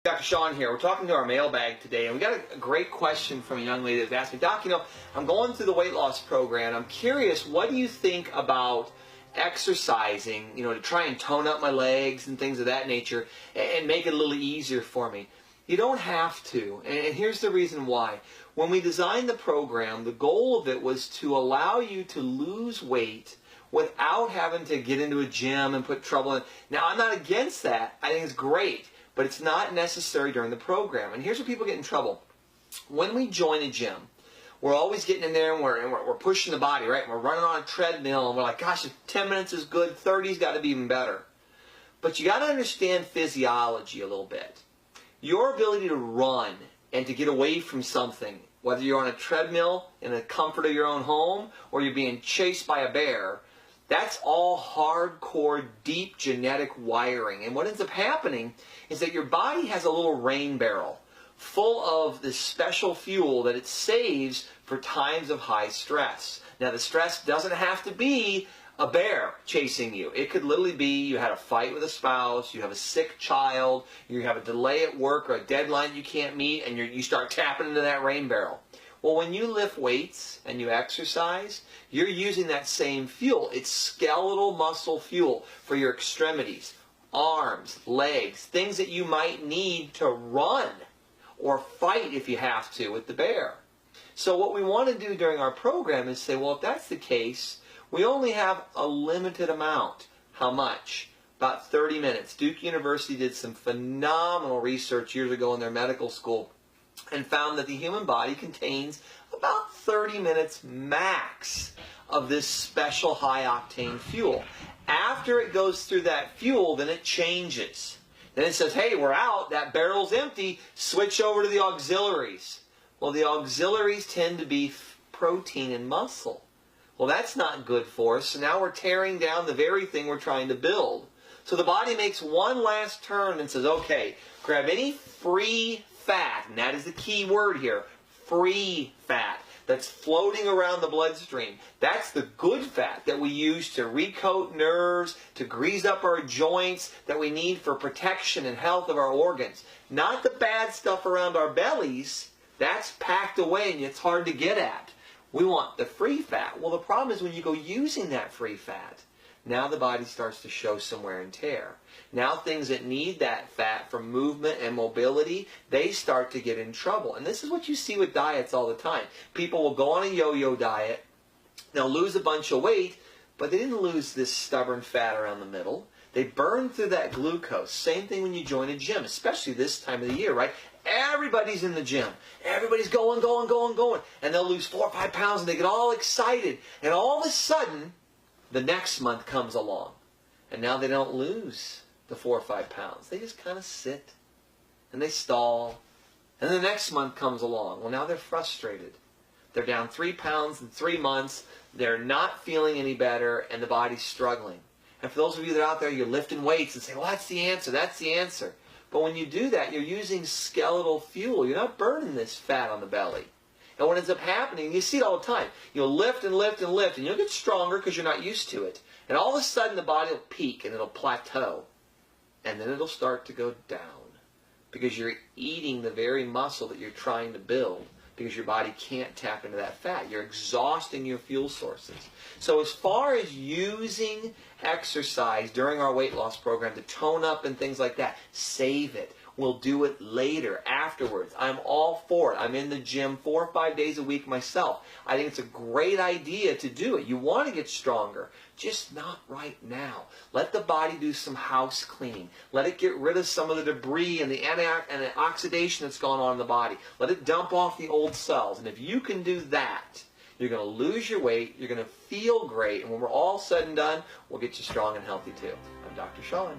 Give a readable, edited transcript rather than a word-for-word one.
Dr. Sean here. We're talking to our mailbag today, and we got a great question from a young lady that's asked me, Doc, I'm going through the weight loss program. I'm curious, what do you think about exercising, to try and tone up my legs and things of that nature and make it a little easier for me? You don't have to, and here's the reason why. When we designed the program, the goal of it was to allow you to lose weight without having to get into a gym and put trouble in. Now, I'm not against that. I think it's great, but it's not necessary during the program. And here's where people get in trouble. When we join a gym, we're always getting in there and we're pushing the body, right? We're running on a treadmill and we're like, gosh, if 10 minutes is good, 30's got to be even better. But you got to understand physiology a little bit. Your ability to run and to get away from something, whether you're on a treadmill in the comfort of your own home or you're being chased by a bear, that's all hardcore, deep genetic wiring. And what ends up happening is that your body has a little rain barrel full of this special fuel that it saves for times of high stress. Now, the stress doesn't have to be a bear chasing you. It could literally be you had a fight with a spouse, you have a sick child, you have a delay at work or a deadline you can't meet, and you start tapping into that rain barrel. Well, when you lift weights and you exercise, you're using that same fuel. It's skeletal muscle fuel for your extremities, arms, legs, things that you might need to run or fight if you have to with the bear. So what we want to do during our program is say, well, if that's the case, we only have a limited amount. How much? About 30 minutes. Duke University did some phenomenal research years ago in their medical school and found that the human body contains about 30 minutes max of this special high-octane fuel. After it goes through that fuel, then it changes. Then it says, hey, we're out, that barrel's empty, switch over to the auxiliaries. Well, the auxiliaries tend to be protein and muscle. Well, that's not good for us, so now we're tearing down the very thing we're trying to build. So the body makes one last turn and says, okay, grab any free fat, and that is the key word here, free fat, that's floating around the bloodstream. That's the good fat that we use to recoat nerves, to grease up our joints, that we need for protection and health of our organs. Not the bad stuff around our bellies. That's packed away and it's hard to get at. We want the free fat. Well, the problem is when you go using that free fat, now the body starts to show some wear and tear. Now things that need that fat for movement and mobility, they start to get in trouble. And this is what you see with diets all the time. People will go on a yo-yo diet, they'll lose a bunch of weight, but they didn't lose this stubborn fat around the middle. They burn through that glucose. Same thing when you join a gym, especially this time of the year, right? Everybody's in the gym. Everybody's going. And they'll lose 4 or 5 pounds and they get all excited. And all of a sudden, the next month comes along. And now they don't lose the 4 or 5 pounds. They just kind of sit and they stall. And the next month comes along. Well, now they're frustrated. They're down 3 pounds in 3 months. They're not feeling any better and the body's struggling. And for those of you that are out there, you're lifting weights and say, well, that's the answer. That's the answer. But when you do that, you're using skeletal fuel. You're not burning this fat on the belly. And what ends up happening, you see it all the time. You'll lift and lift and lift, and you'll get stronger because you're not used to it. And all of a sudden, the body will peak and it'll plateau. And then it'll start to go down because you're eating the very muscle that you're trying to build because your body can't tap into that fat. You're exhausting your fuel sources. So as far as using exercise during our weight loss program to tone up and things like that, save it. We'll do it later, afterwards. I'm all for it. I'm in the gym 4 or 5 days a week myself. I think it's a great idea to do it. You want to get stronger, just not right now. Let the body do some house cleaning. Let it get rid of some of the debris and the oxidation that's gone on in the body. Let it dump off the old cells. And if you can do that, you're going to lose your weight, you're going to feel great, and when we're all said and done, we'll get you strong and healthy too. I'm Dr. Sean.